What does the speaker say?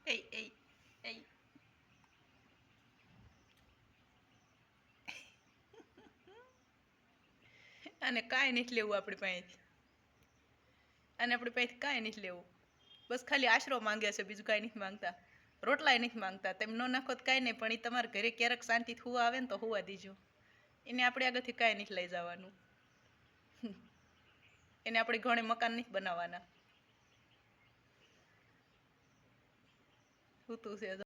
એ એ એ અને કાંઈ નથી લેવું આપણી પાસેથી, અને આપણી પાસેથી કાંઈ નથી લેવું, બસ ખાલી આશરો માંગે છે, બીજું કાંઈ નથી માંગતા. રોટલાય નથી માંગતા. તેમ ન નાખો તો કાંઈ નહીં, પણ એ તમારા ઘરે ક્યારેક શાંતિથી હુવા આવે ને તો હુવા દીજો. એને આપણે આગળથી કાંઈ નથી લઈ જવાનું. એને આપણે ઘણે મકાન નથી બનાવવાના. સૂતું છે.